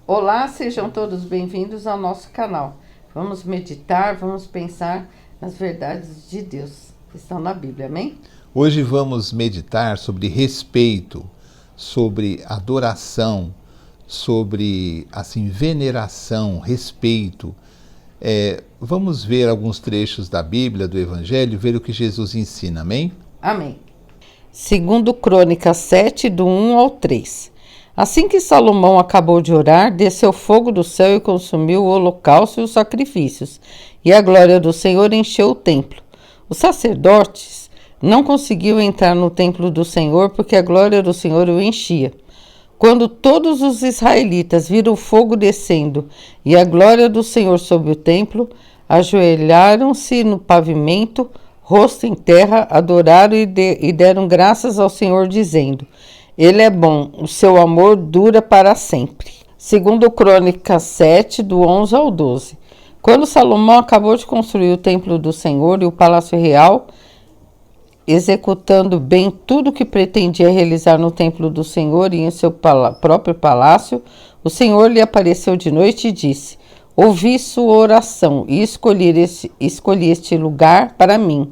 Olá, sejam todos bem-vindos ao nosso canal. Vamos meditar, vamos pensar nas verdades de Deus que estão na Bíblia, amém? Hoje vamos meditar sobre respeito, sobre adoração, sobre veneração, respeito. Vamos ver alguns trechos da Bíblia, do Evangelho, ver o que Jesus ensina, amém? Amém. Segundo Crônicas 7, do 1 ao 3. Assim que Salomão acabou de orar, desceu fogo do céu e consumiu o holocausto e os sacrifícios, e a glória do Senhor encheu o templo. Os sacerdotes não conseguiam entrar no templo do Senhor porque a glória do Senhor o enchia. Quando todos os israelitas viram o fogo descendo e a glória do Senhor sobre o templo, ajoelharam-se no pavimento, rosto em terra, adoraram e deram graças ao Senhor, dizendo: Ele é bom, o seu amor dura para sempre. Segundo Crônicas 7, do 11 ao 12. Quando Salomão acabou de construir o templo do Senhor e o palácio real, executando bem tudo o que pretendia realizar no templo do Senhor e em seu próprio palácio, o Senhor lhe apareceu de noite e disse: Ouvi sua oração e escolhi este lugar para mim,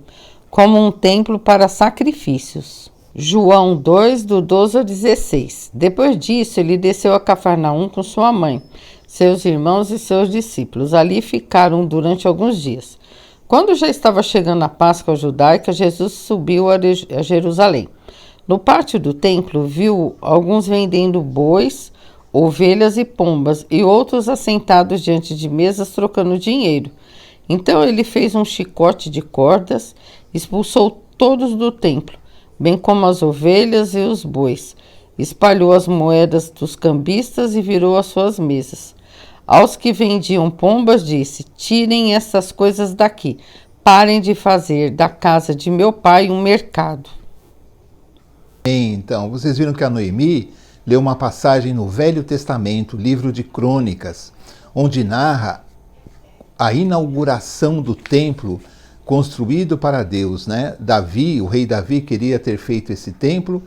como um templo para sacrifícios. João 2, do 12 ao 16. Depois disso, ele desceu a Cafarnaum com sua mãe, seus irmãos e seus discípulos. Ali ficaram durante alguns dias. Quando já estava chegando a Páscoa judaica, Jesus subiu a Jerusalém. No pátio do templo, viu alguns vendendo bois, ovelhas e pombas, e outros assentados diante de mesas trocando dinheiro. Então ele fez um chicote de cordas, expulsou todos do templo, bem como as ovelhas e os bois, espalhou as moedas dos cambistas e virou as suas mesas. Aos que vendiam pombas disse: Tirem essas coisas daqui, parem de fazer da casa de meu pai um mercado. Então, vocês viram que a Noemi leu uma passagem no Velho Testamento, livro de Crônicas, onde narra a inauguração do templo construído para Deus, né? O rei Davi queria ter feito esse templo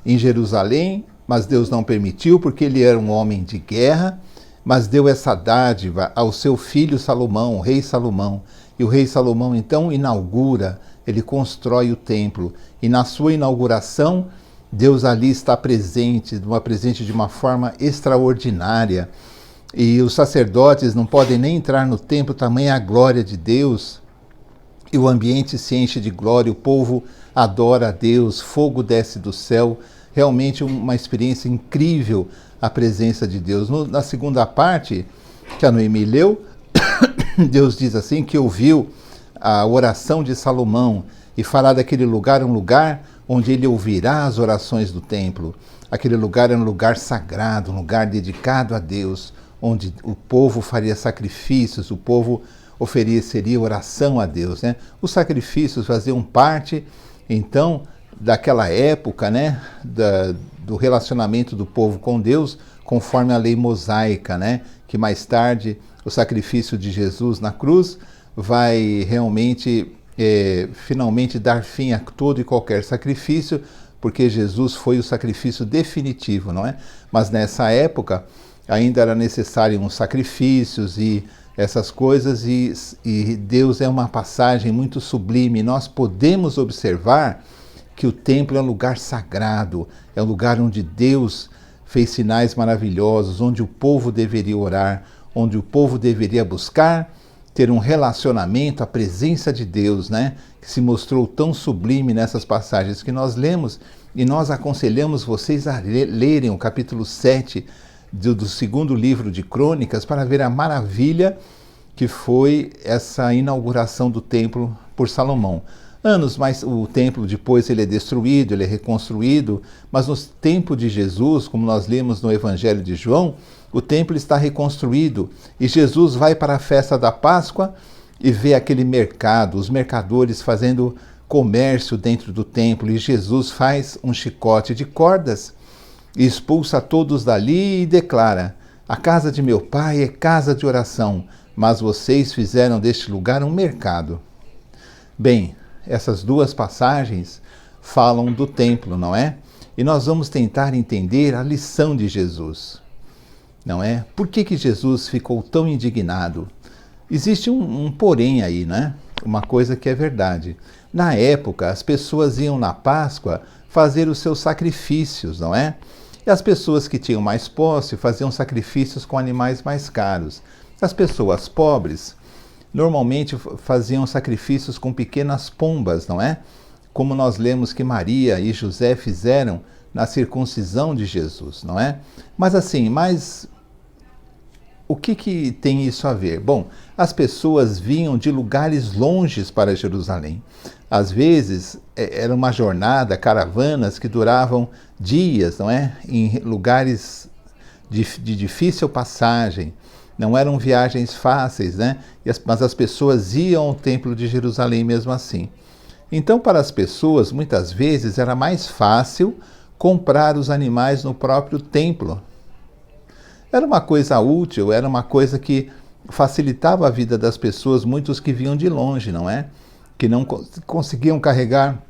em Jerusalém, mas Deus não permitiu porque ele era um homem de guerra, mas deu essa dádiva ao seu filho Salomão, o rei Salomão. E o rei Salomão então inaugura, ele constrói o templo. E na sua inauguração, Deus ali está presente de uma forma extraordinária. E os sacerdotes não podem nem entrar no templo, tamanha a glória de Deus. E o ambiente se enche de glória, o povo adora a Deus, fogo desce do céu. Realmente uma experiência incrível a presença de Deus. Na segunda parte, que a Noemi leu, Deus diz assim que ouviu a oração de Salomão e fará daquele lugar um lugar onde ele ouvirá as orações do templo. Aquele lugar é um lugar sagrado, um lugar dedicado a Deus, onde o povo faria sacrifícios, o povo ofereceria oração a Deus, né? Os sacrifícios faziam parte, então, daquela época, né, do relacionamento do povo com Deus, conforme a lei mosaica, né, que mais tarde o sacrifício de Jesus na cruz vai realmente, finalmente dar fim a todo e qualquer sacrifício, porque Jesus foi o sacrifício definitivo, não é? Mas nessa época ainda era necessário uns sacrifícios e essas coisas, e Deus é uma passagem muito sublime. Nós podemos observar que o templo é um lugar sagrado, é um lugar onde Deus fez sinais maravilhosos, onde o povo deveria orar, onde o povo deveria buscar ter um relacionamento, a presença de Deus, né? Que se mostrou tão sublime nessas passagens que nós lemos, e nós aconselhamos vocês a lerem o capítulo 7 do segundo livro de Crônicas para ver a maravilha que foi essa inauguração do templo por Salomão. Anos mais o templo depois ele é destruído, ele é reconstruído, mas no tempo de Jesus, como nós lemos no Evangelho de João, o templo está reconstruído e Jesus vai para a festa da Páscoa e vê aquele mercado, os mercadores fazendo comércio dentro do templo, e Jesus faz um chicote de cordas e expulsa todos dali e declara: a casa de meu pai é casa de oração, mas vocês fizeram deste lugar um mercado. Bem, essas duas passagens falam do templo, não é? E nós vamos tentar entender a lição de Jesus. não é? Por que Jesus ficou tão indignado? Existe um porém aí, né? Uma coisa que é verdade. Na época, as pessoas iam na Páscoa fazer os seus sacrifícios, não é? E as pessoas que tinham mais posse faziam sacrifícios com animais mais caros. As pessoas pobres normalmente faziam sacrifícios com pequenas pombas, não é? Como nós lemos que Maria e José fizeram na circuncisão de Jesus, não é? Mas assim, o que tem isso a ver? Bom, as pessoas vinham de lugares longes para Jerusalém. Às vezes, era uma jornada, caravanas que duravam dias, não é? Em lugares de difícil passagem. Não eram viagens fáceis, né? Mas as pessoas iam ao Templo de Jerusalém mesmo assim. Então, para as pessoas, muitas vezes era mais fácil comprar os animais no próprio templo. Era uma coisa útil, era uma coisa que facilitava a vida das pessoas, muitos que vinham de longe, não é? Que não conseguiam carregar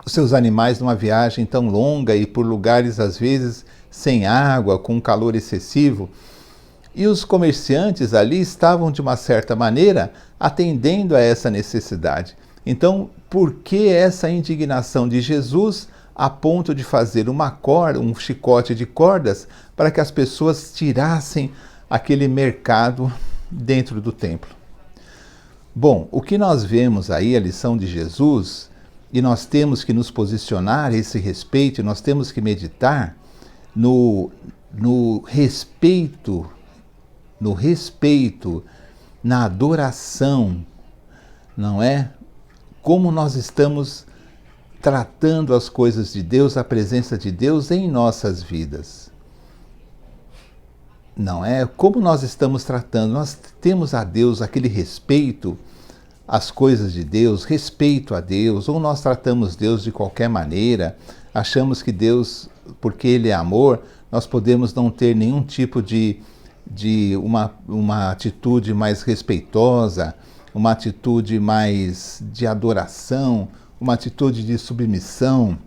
os seus animais numa viagem tão longa e por lugares, às vezes, sem água, com calor excessivo. E os comerciantes ali estavam, de uma certa maneira, atendendo a essa necessidade. Então, por que essa indignação de Jesus a ponto de fazer uma corda, um chicote de cordas, para que as pessoas tirassem aquele mercado dentro do templo? Bom, o que nós vemos aí, a lição de Jesus, e nós temos que nos posicionar a esse respeito, nós temos que meditar no respeito, na adoração, não é? Como nós estamos tratando as coisas de Deus, a presença de Deus em nossas vidas. Não é? Como nós estamos tratando? Nós temos a Deus aquele respeito às coisas de Deus, respeito a Deus, ou nós tratamos Deus de qualquer maneira, achamos que Deus, porque Ele é amor, nós podemos não ter nenhum tipo de uma atitude mais respeitosa, uma atitude mais de adoração, uma atitude de submissão,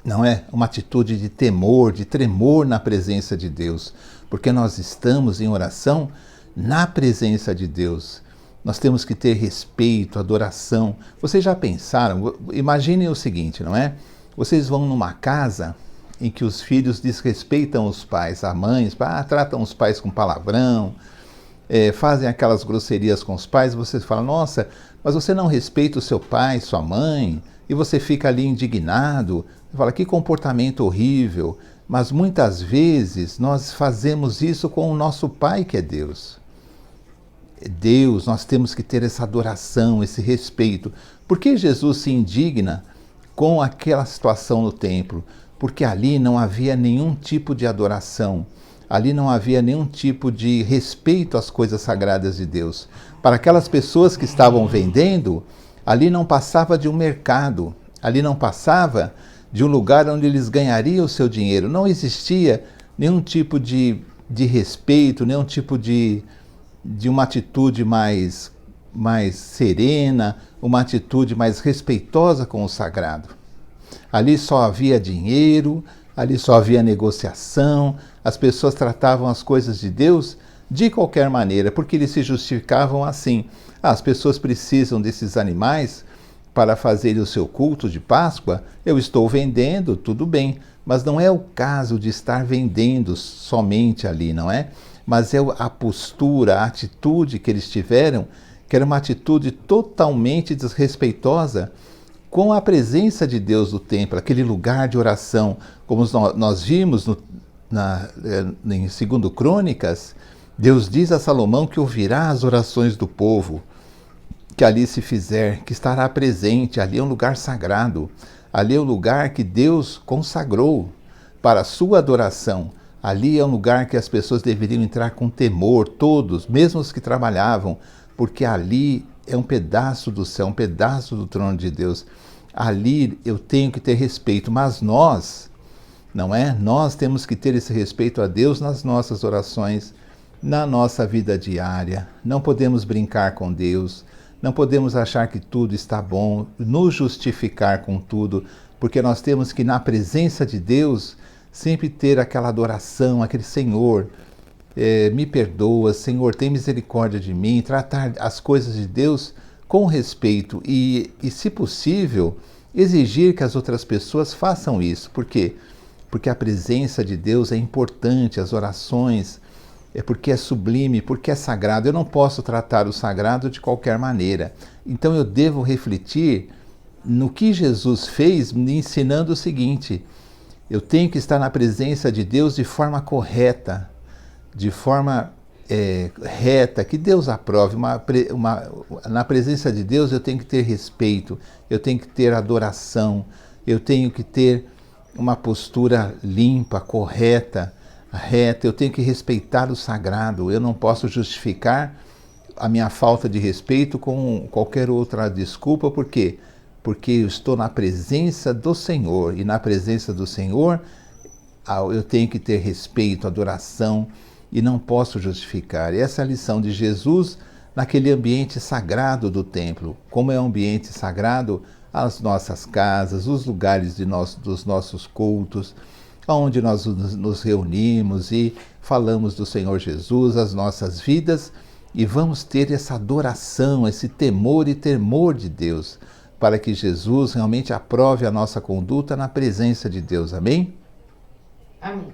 não é? Uma atitude de temor, de tremor na presença de Deus, porque nós estamos em oração na presença de Deus. Nós temos que ter respeito, adoração. Vocês já pensaram? Imaginem o seguinte, não é? Vocês vão numa casa em que os filhos desrespeitam os pais, as mães, tratam os pais com palavrão, fazem aquelas grosserias com os pais, vocês falam, nossa, mas você não respeita o seu pai, sua mãe, e você fica ali indignado, fala, que comportamento horrível. Mas muitas vezes nós fazemos isso com o nosso Pai, que é Deus. Deus, nós temos que ter essa adoração, esse respeito. Por que Jesus se indigna com aquela situação no templo? Porque ali não havia nenhum tipo de adoração. Ali não havia nenhum tipo de respeito às coisas sagradas de Deus. Para aquelas pessoas que estavam vendendo, ali não passava de um mercado, ali não passava de um lugar onde eles ganhariam o seu dinheiro. Não existia nenhum tipo de respeito, nenhum tipo de uma atitude mais serena, uma atitude mais respeitosa com o sagrado. Ali só havia dinheiro, ali só havia negociação, as pessoas tratavam as coisas de Deus de qualquer maneira, porque eles se justificavam assim. As pessoas precisam desses animais para fazer o seu culto de Páscoa, eu estou vendendo, tudo bem, mas não é o caso de estar vendendo somente ali, não é? Mas é a postura, a atitude que eles tiveram, que era uma atitude totalmente desrespeitosa com a presença de Deus no templo, aquele lugar de oração, como nós vimos em 2 Crônicas, Deus diz a Salomão que ouvirá as orações do povo que ali se fizer, que estará presente, ali é um lugar sagrado, ali é um lugar que Deus consagrou para a sua adoração, ali é um lugar que as pessoas deveriam entrar com temor, todos, mesmo os que trabalhavam, porque ali é um pedaço do céu, um pedaço do trono de Deus. Ali eu tenho que ter respeito, mas nós, não é? Nós temos que ter esse respeito a Deus nas nossas orações, na nossa vida diária. Não podemos brincar com Deus, não podemos achar que tudo está bom, nos justificar com tudo, porque nós temos que, na presença de Deus, sempre ter aquela adoração, aquele Senhor, me perdoa, Senhor, tem misericórdia de mim, tratar as coisas de Deus com respeito e, se possível, exigir que as outras pessoas façam isso. Por quê? Porque a presença de Deus é importante, as orações, porque é sublime, porque é sagrado. Eu não posso tratar o sagrado de qualquer maneira. Então eu devo refletir no que Jesus fez, me ensinando o seguinte: eu tenho que estar na presença de Deus de forma correta, de forma reta, que Deus aprove. Na presença de Deus eu tenho que ter respeito, eu tenho que ter adoração, eu tenho que ter uma postura limpa, correta, reta, eu tenho que respeitar o sagrado. Eu não posso justificar a minha falta de respeito com qualquer outra desculpa. Por quê? Porque eu estou na presença do Senhor, e na presença do Senhor eu tenho que ter respeito, adoração, e não posso justificar. E essa é a lição de Jesus naquele ambiente sagrado do templo. Como é um ambiente sagrado as nossas casas, os lugares dos nossos cultos, onde nós nos reunimos e falamos do Senhor Jesus, as nossas vidas, e vamos ter essa adoração, esse temor e temor de Deus, para que Jesus realmente aprove a nossa conduta na presença de Deus. Amém? Amém.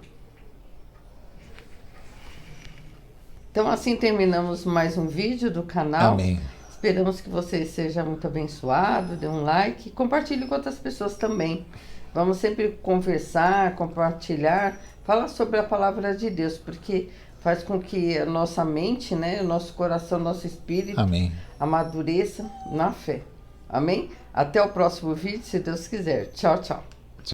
Então assim terminamos mais um vídeo do canal. Amém. Esperamos que você seja muito abençoado, dê um like e compartilhe com outras pessoas também. Vamos sempre conversar, compartilhar, falar sobre a palavra de Deus, porque faz com que a nossa mente, né, o nosso coração, nosso espírito, Amém, amadureça na fé. Amém? Até o próximo vídeo, se Deus quiser. Tchau, tchau.